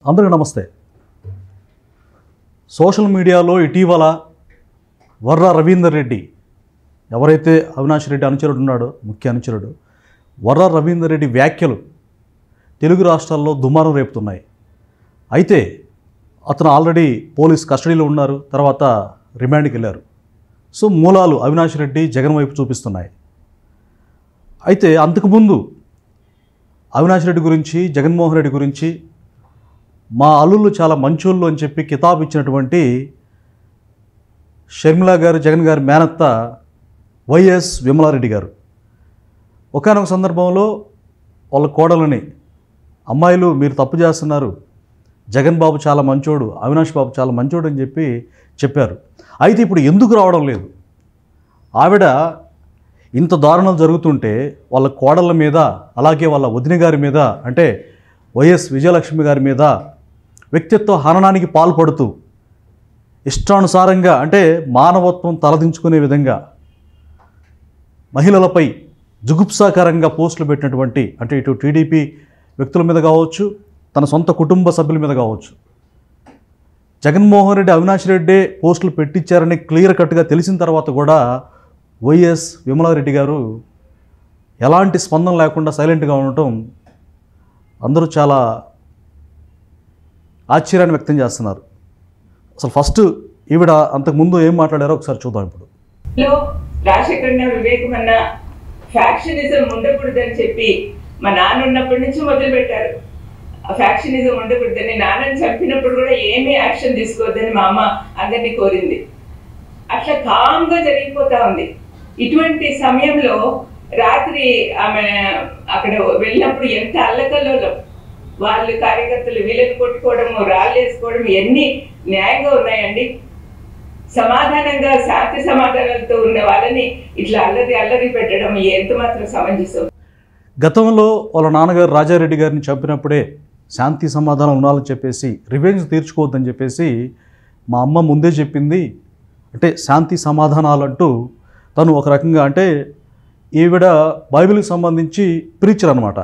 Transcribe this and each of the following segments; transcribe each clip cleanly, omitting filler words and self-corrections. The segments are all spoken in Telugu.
అందరికీ నమస్తే. సోషల్ మీడియాలో ఇటీవల వర్ర రవీందర్ రెడ్డి, ఎవరైతే అవినాష్ రెడ్డి అనుచరుడు ఉన్నాడో, ముఖ్య అనుచరుడు వర్ర రవీందర్ రెడ్డి వ్యాఖ్యలు తెలుగు రాష్ట్రాల్లో దుమారం రేపుతున్నాయి. అయితే అతను ఆల్రెడీ పోలీస్ కస్టడీలో ఉన్నారు, తర్వాత రిమాండ్కి వెళ్ళారు. సో మూలాలు అవినాష్ రెడ్డి జగన్ వైపు చూపిస్తున్నాయి. అయితే అంతకుముందు అవినాష్ రెడ్డి గురించి, జగన్మోహన్ రెడ్డి గురించి మా అల్లుళ్ళు చాలా మంచోళ్ళు అని చెప్పి కితాబు ఇచ్చినటువంటి షర్మిల గారు, జగన్ గారి మేనత్త వైఎస్ విమలారెడ్డి గారు ఒకానొక సందర్భంలో వాళ్ళ కోడలని, అమ్మాయిలు మీరు తప్పు చేస్తున్నారు, జగన్ బాబు చాలా మంచోడు, అవినాష్ బాబు చాలా మంచోడు అని చెప్పి చెప్పారు. అయితే ఇప్పుడు ఎందుకు రావడం లేదు? ఆవిడ ఇంత దారుణాలు జరుగుతుంటే వాళ్ళ కోడళ్ళ మీద, అలాగే వాళ్ళ వదిన గారి మీద, అంటే వైఎస్ విజయలక్ష్మి గారి మీద వ్యక్తిత్వ హననానికి పాల్పడుతూ ఇష్టానుసారంగా, అంటే మానవత్వం తలదించుకునే విధంగా మహిళలపై జుగుప్సాకరంగా పోస్టులు పెట్టినటువంటి, అంటే ఇటు టీడీపీ వ్యక్తుల మీద కావచ్చు, తన సొంత కుటుంబ సభ్యుల మీద కావచ్చు, జగన్మోహన్ రెడ్డి, అవినాష్ రెడ్డి పోస్టులు పెట్టించారని క్లియర్ కట్గా తెలిసిన తర్వాత కూడా వైఎస్ విమలారెడ్డి గారు ఎలాంటి స్పందన లేకుండా సైలెంట్గా ఉండటం అందరూ చాలా ఆశ్చర్యాన్ని వ్యక్తం చేస్తున్నారు. అసలు ఫస్ట్ ఈవిడ అంతకుముందు ఏం మాట్లాడారో ఒకసారి చూద్దాం. ఇప్పుడు రాజశేఖరన్న, వివేకమన్న ఫ్యాక్షనిజం ఉండకూడదని చెప్పి మా నాన్న ఉన్నప్పటి నుంచి మొదలు పెట్టారు. ఆ ఫ్యాక్షనిజం ఉండకూడదని, నాన్నని చంపినప్పుడు కూడా ఏమీ యాక్షన్ తీసుకోవద్దని మా అమ్మ అందరినీ కోరింది. అట్లా కామ్గా జరిగిపోతా ఉంది. ఇటువంటి సమయంలో రాత్రి ఆమె అక్కడ వెళ్ళినప్పుడు ఎంత అల్లకల్లోలం, వాళ్ళు కార్యకర్తలు వీళ్ళని కొట్టుకోవడము, రాళ్ళు వేసుకోవడం ఎన్ని న్యాయంగా ఉన్నాయండి? సమాధానంగా శాంతి సమాధానాలతో ఉన్న వాళ్ళని ఇట్లా అల్లరి పెట్టడం ఎంత మాత్రం సమంజసం? గతంలో వాళ్ళ నాన్నగారు రాజారెడ్డి గారిని చంపినప్పుడే శాంతి సమాధానం ఉండాలని చెప్పేసి, రివెంజ్ తీర్చుకోవద్దని చెప్పేసి మా అమ్మ ముందే చెప్పింది. అంటే శాంతి సమాధానాలంటూ తను ఒక రకంగా, అంటే ఈవిడ బైబిల్కి సంబంధించి ప్రీచర్ అనమాట.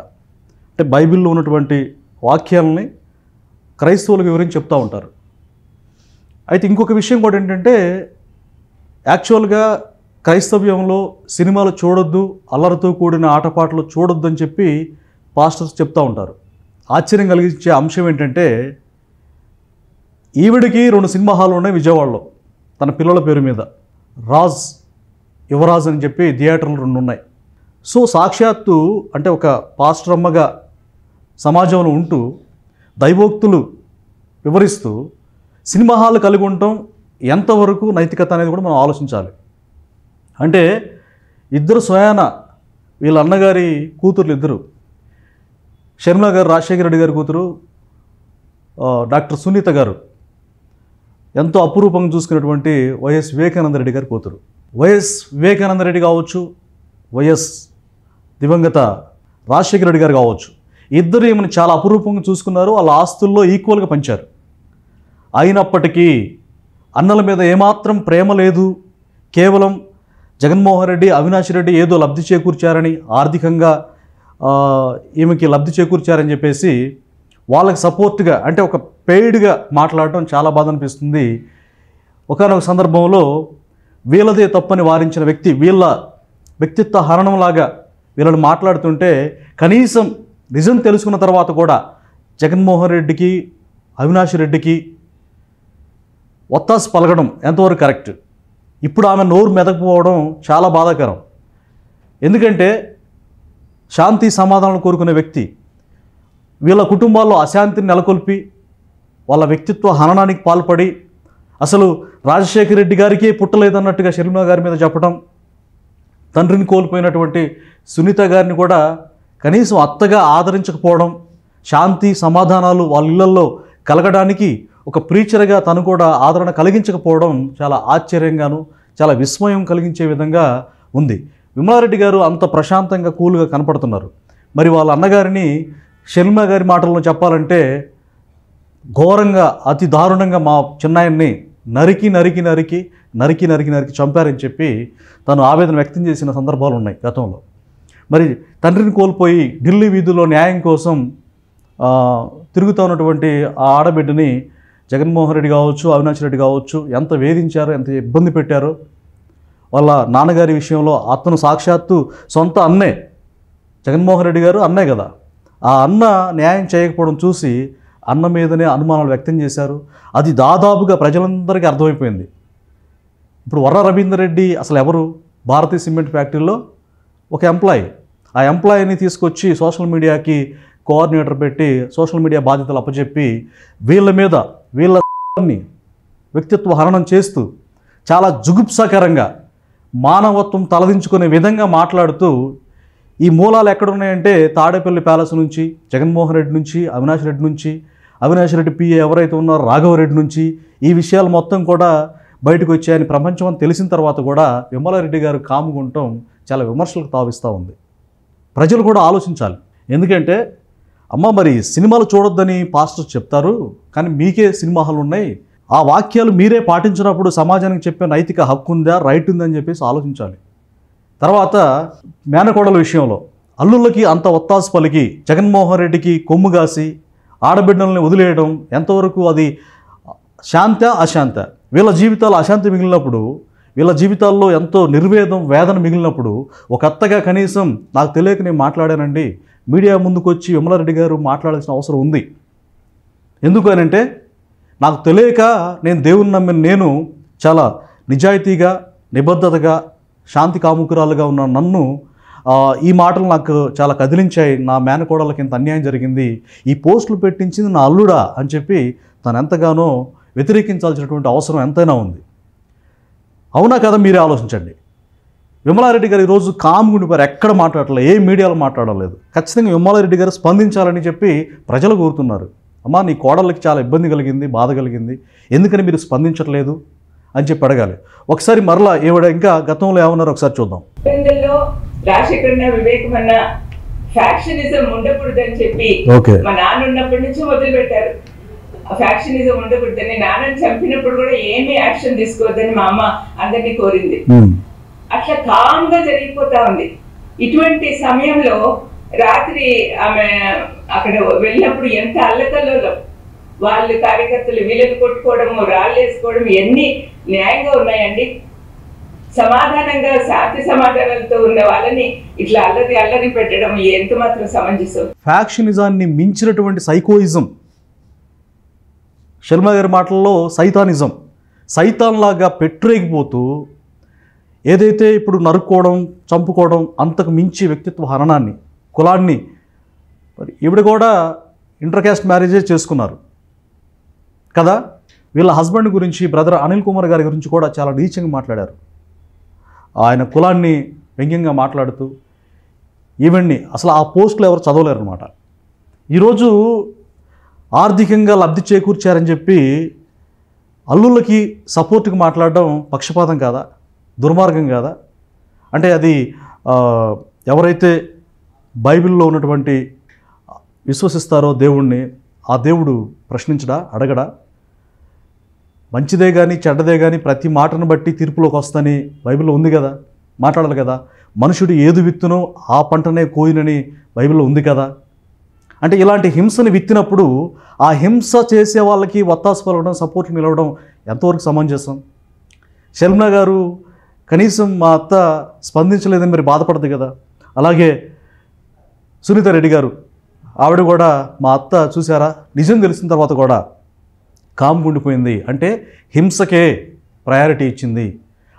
అంటే బైబిల్లో ఉన్నటువంటి వాక్యాలని క్రైస్తవులకు వివరించి చెప్తూ ఉంటారు. అయితే ఇంకొక విషయం కూడా ఏంటంటే, యాక్చువల్గా క్రైస్తవ్యంలో సినిమాలు చూడొద్దు, అల్లరితో కూడిన ఆటపాటలు చూడొద్దు అని చెప్పి పాస్టర్స్ చెప్తూ ఉంటారు. ఆశ్చర్యం కలిగించే అంశం ఏంటంటే, ఈవిడికి 2 సినిమా హాల్ ఉన్నాయి విజయవాడలో తన పిల్లల పేరు మీద. రాజ్, యువరాజ్ అని చెప్పి థియేటర్లు 2 ఉన్నాయి. సో సాక్షాత్తు అంటే ఒక పాస్టర్ అమ్మగా సమాజంలో ఉంటూ దైవోక్తులు వివరిస్తూ సినిమా హాల్ కలిగి ఉండటం ఎంతవరకు నైతికత అనేది కూడా మనం ఆలోచించాలి. అంటే ఇద్దరు స్వయాన, వీళ్ళ అన్నగారి కూతుర్లు ఇద్దరు, షర్మిల గారు రాజశేఖర రెడ్డి గారి కూతురు, డాక్టర్ సునీత గారు ఎంతో అపురూపంగా చూసుకున్నటువంటి వైఎస్ వివేకానంద రెడ్డి గారి కూతురు. వైఎస్ వివేకానంద రెడ్డి కావచ్చు, వైఎస్ దివంగత రాజశేఖర రెడ్డి గారు కావచ్చు, ఇద్దరు ఈమెను చాలా అపురూపంగా చూసుకున్నారు. వాళ్ళ ఆస్తుల్లో ఈక్వల్గా పంచారు. అయినప్పటికీ అన్నల మీద ఏమాత్రం ప్రేమ లేదు, కేవలం జగన్మోహన్ రెడ్డి, అవినాష్ రెడ్డి ఏదో లబ్ధి చేకూర్చారని, ఆర్థికంగా ఈమెకి లబ్ధి చేకూర్చారని చెప్పేసి వాళ్ళకి సపోర్ట్గా, అంటే ఒక పెయిడ్గా మాట్లాడటం చాలా బాధ అనిపిస్తుంది. ఒకానొక సందర్భంలో వీళ్ళదే తప్పని వారించిన వ్యక్తి, వీళ్ళ వ్యక్తిత్వ హరణంలాగా వీళ్ళని మాట్లాడుతుంటే, కనీసం నిజం తెలుసుకున్న తర్వాత కూడా జగన్మోహన్ రెడ్డికి, అవినాష్ రెడ్డికి ఒత్తాసు పలకడం ఎంతవరకు కరెక్ట్? ఇప్పుడు ఆమె నోరు మెదకపోవడం చాలా బాధాకరం. ఎందుకంటే శాంతి సమాధానం కోరుకునే వ్యక్తి వీళ్ళ కుటుంబాల్లో అశాంతిని నెలకొల్పి వాళ్ళ వ్యక్తిత్వ హననానికి పాల్పడి, అసలు రాజశేఖర రెడ్డి గారికి పుట్టలేదన్నట్టుగా షర్మిల గారి మీద చెప్పడం, తండ్రిని కోల్పోయినటువంటి సునీత గారిని కూడా కనీసం అత్తగా ఆదరించకపోవడం, శాంతి సమాధానాలు వాళ్ళ ఇళ్లలో కలగడానికి ఒక ప్రీచర్గా తను కూడా ఆదరణ కలిగించకపోవడం చాలా ఆశ్చర్యంగాను, చాలా విస్మయం కలిగించే విధంగా ఉంది. విమలారెడ్డి గారు అంత ప్రశాంతంగా, కూల్గా కనపడుతున్నారు. మరి వాళ్ళ అన్నగారిని షర్మిల గారి మాటల్లో చెప్పాలంటే ఘోరంగా, అతి దారుణంగా మా చిన్నాయన్ని నరికి చంపారని చెప్పి తను ఆవేదన వ్యక్తం చేసిన సందర్భాలు ఉన్నాయి గతంలో. మరి తండ్రిని కోల్పోయి ఢిల్లీ వీధుల్లో న్యాయం కోసం తిరుగుతూ ఉన్నటువంటి ఆ ఆడబిడ్డని జగన్మోహన్ రెడ్డి కావచ్చు, అవినాష్ రెడ్డి కావచ్చు ఎంత వేధించారో, ఎంత ఇబ్బంది పెట్టారో. వాళ్ళ నాన్నగారి విషయంలో అతను సాక్షాత్తు సొంత అన్నే, జగన్మోహన్ రెడ్డి గారు అన్నే కదా, ఆ అన్న న్యాయం చేయకపోవడం చూసి అన్న మీదనే అనుమానాలు వ్యక్తం చేశారు. అది దాదాపుగా ప్రజలందరికీ అర్థమైపోయింది. ఇప్పుడు వర్ర రవీందర్ రెడ్డి అసలు ఎవరు? భారతీయ సిమెంట్ ఫ్యాక్టరీలో ఒక ఎంప్లాయీ. ఆ ఎంప్లాయీని తీసుకొచ్చి సోషల్ మీడియాకి కోఆర్డినేటర్ పెట్టి సోషల్ మీడియా బాధ్యతలు అప్పచెప్పి వీళ్ళ వ్యక్తిత్వ హననం చేస్తూ చాలా జుగుప్సాకరంగా మానవత్వం తలదించుకునే విధంగా మాట్లాడుతూ, ఈ మూలాలు ఎక్కడున్నాయంటే తాడేపల్లి ప్యాలెస్ నుంచి, జగన్మోహన్ రెడ్డి నుంచి, అవినాష్ రెడ్డి నుంచి, అవినాష్ రెడ్డి పిఏ ఎవరైతే ఉన్నారో రాఘవరెడ్డి నుంచి ఈ విషయాలు మొత్తం కూడా బయటకు వచ్చాయని ప్రపంచం అని తెలిసిన తర్వాత కూడా విమలారెడ్డి గారు కాముకుంటాం చాలా విమర్శలకు తావిస్తూ ఉంది. ప్రజలు కూడా ఆలోచించాలి. ఎందుకంటే అమ్మ మరి సినిమాలు చూడొద్దని పాస్టర్స్ చెప్తారు, కానీ మీకే సినిమా హాలు ఉన్నాయి. ఆ వాక్యాలు మీరే పాటించినప్పుడు సమాజానికి చెప్పే నైతిక హక్కు ఉందా, రైట్ ఉందని చెప్పేసి ఆలోచించాలి. తర్వాత మేనకోడల విషయంలో అల్లుళ్ళకి అంత ఒత్తాసు పలికి జగన్మోహన్ రెడ్డికి కొమ్ము కాసి ఆడబిడ్డల్ని వదిలేయడం ఎంతవరకు అది శాంత అశాంత? వీళ్ళ జీవితాలు అశాంతి మిగిలినప్పుడు, వీళ్ళ జీవితాల్లో ఎంతో నిర్వేదం వేదన మిగిలినప్పుడు ఒక అత్తగా కనీసం నాకు తెలియక నేను మాట్లాడానండి, మీడియా ముందుకు వచ్చి విమలారెడ్డి గారు మాట్లాడాల్సిన అవసరం ఉంది. ఎందుకు అనంటే నాకు తెలియక నేను దేవుని నమ్మిన నేను చాలా నిజాయితీగా నిబద్ధతగా శాంతి కాముకురాలుగా ఉన్న నన్ను ఈ మాటలు నాకు చాలా కదిలించాయి. నా మేనకోడలకి ఇంత అన్యాయం జరిగింది, ఈ పోస్టులు పెట్టించింది నా అల్లుడా అని చెప్పి తను ఎంతగానో వ్యతిరేకించాల్సినటువంటి అవసరం ఎంతైనా ఉంది. అవునా కదా? మీరే ఆలోచించండి. విమలారెడ్డి గారు ఈరోజు కామ్గుండిపోయారు, ఎక్కడ మాట్లాడలేదు, ఏ మీడియాలో మాట్లాడలేదు. ఖచ్చితంగా విమలారెడ్డి గారు స్పందించాలని చెప్పి ప్రజలు కోరుతున్నారు. అమ్మా నీ కోడళ్ళకి చాలా ఇబ్బంది కలిగింది, బాధ కలిగింది, ఎందుకని మీరు స్పందించట్లేదు అని చెప్పి అడగాలి. ఒకసారి మరలా ఏవిడ ఇంకా గతంలో ఏమన్నారో ఒకసారి చూద్దాం. రాజశేఖరన్న వివేకమన్న ఫ్యాక్షనిజం ఉండకూడదని చెప్పి మా నాన్న ఉన్నప్పటి నుంచి మొదలు పెట్టారు. ఫ్యాక్షనిజం ఉండకూడదని, నాన్నని చంపినప్పుడు కూడా ఏమీ యాక్షన్ తీసుకోవద్దని మా అమ్మ అందరినీ కోరింది. అట్లా కామ్గా జరిగిపోతా ఉంది. ఇటువంటి సమయంలో రాత్రి ఆమె అక్కడ వెళ్ళినప్పుడు ఎంత అల్లకల్లోలం, వాళ్ళు కార్యకర్తలు వీళ్ళని కొట్టుకోవడము, రాళ్ళు వేసుకోవడం ఎన్ని న్యాయంగా ఉన్నాయండి? సమాధానంగా శాంతి సమాధానాలతో ఉన్న వాళ్ళని ఇట్లా అల్లరి పెట్టడం ఎంత మాత్రం సమంజసం? ఫ్యాక్షనిజాన్ని మించినటువంటి సైకోయిజం, శర్మ గారి మాటల్లో సైతానిజం, సైతాన్లాగా పెట్టరేగిపోతూ ఏదైతే ఇప్పుడు నరుక్కోవడం, చంపుకోవడం, అంతకు మించి వ్యక్తిత్వ హననాన్ని, కులాన్ని, మరి ఈవిడ కూడా ఇంటర్ క్యాస్ట్ మ్యారేజే చేసుకున్నారు కదా. వీళ్ళ హస్బెండ్ గురించి, బ్రదర్ అనిల్ కుమార్ గారి గురించి కూడా చాలా నీచంగా మాట్లాడారు. ఆయన కులాన్ని వ్యంగ్యంగా మాట్లాడుతూ ఈవెన్ని అసలు ఆ పోస్టులు ఎవరు చదవలేరు అనమాట. ఈరోజు ఆర్థికంగా లబ్ధి చేకూర్చారని చెప్పి అల్లుళ్ళకి సపోర్ట్కి మాట్లాడడం పక్షపాతం కాదా, దుర్మార్గం కాదా? అంటే అది ఎవరైతే బైబిల్లో ఉన్నటువంటి విశ్వసిస్తారో దేవుణ్ణి, ఆ దేవుడు ప్రశ్నించడా, అడగడా? మంచిదే కానీ చెడ్డదే కానీ ప్రతి మాటను బట్టి తీర్పులోకి వస్తుందని బైబిల్లో ఉంది కదా, మాట్లాడాలి కదా. మనుషుడు ఏది విత్తునో ఆ పంటనే కోయినని బైబిల్లో ఉంది కదా. అంటే ఇలాంటి హింసని విత్తినప్పుడు ఆ హింస చేసే వాళ్ళకి వత్తాసు పలవడం, సపోర్ట్ నిలవడం ఎంతవరకు సమంజసం? శర్మ గారు కనీసం మా అత్త స్పందించలేదని మరి బాధపడదు కదా. అలాగే సునీత రెడ్డి గారు, ఆవిడ కూడా మా అత్త చూసారా నిజం తెలిసిన తర్వాత కూడా కామ్గుండిపోయింది. అంటే హింసకే ప్రయారిటీ ఇచ్చింది,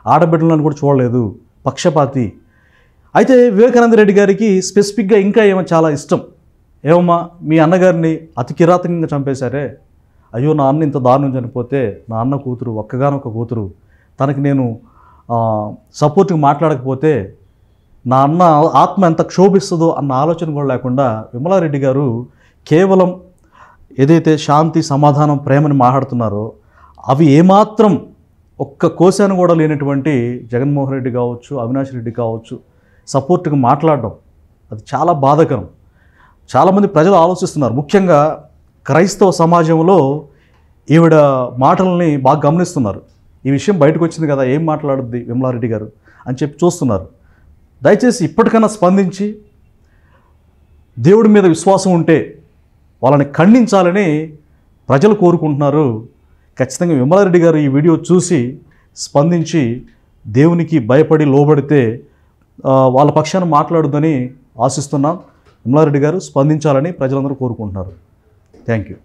ఆడబిడ్డలను కూడా చూడలేదు, పక్షపాతి. అయితే వివేకానంద రెడ్డి గారికి స్పెసిఫిక్గా ఇంకా ఏమో చాలా ఇష్టం. ఏమమ్మా మీ అన్నగారిని అతి కిరాతకంగా చంపేశారే, అయ్యో నా అన్న ఇంత దారుణం చనిపోతే, నా అన్న కూతురు ఒక్కగానొక్క కూతురు, తనకి నేను సపోర్ట్గా మాట్లాడకపోతే నా అన్న ఆత్మ ఎంత క్షోభిస్తుందో అన్న ఆలోచన కూడా లేకుండా విమలారెడ్డి గారు కేవలం ఏదైతే శాంతి, సమాధానం, ప్రేమని మాట్లాడుతున్నారో అవి ఏమాత్రం ఒక్క కోశాను కూడా లేనటువంటి జగన్మోహన్ రెడ్డి కావచ్చు, అవినాష్ రెడ్డి కావచ్చు సపోర్ట్గా మాట్లాడడం అది చాలా బాధాకరం. చాలామంది ప్రజలు ఆలోచిస్తున్నారు, ముఖ్యంగా క్రైస్తవ సమాజంలో ఈవిడ మాటలని బాగా గమనిస్తున్నారు. ఈ విషయం బయటకు వచ్చింది కదా, ఏం మాట్లాడుద్ది విమలారెడ్డి గారు అని చెప్పి చూస్తున్నారు. దయచేసి ఇప్పటికైనా స్పందించి దేవుడి మీద విశ్వాసం ఉంటే వాళ్ళని ఖండించాలని ప్రజలు కోరుకుంటున్నారు. ఖచ్చితంగా విమలారెడ్డి గారు ఈ వీడియో చూసి స్పందించి దేవునికి భయపడి లోబడితే వాళ్ళ పక్షాన మాట్లాడుదని ఆశిస్తున్నాం. విమలారెడ్డి గారు స్పందించాలని ప్రజలందరూ కోరుకుంటున్నారు. Thank you.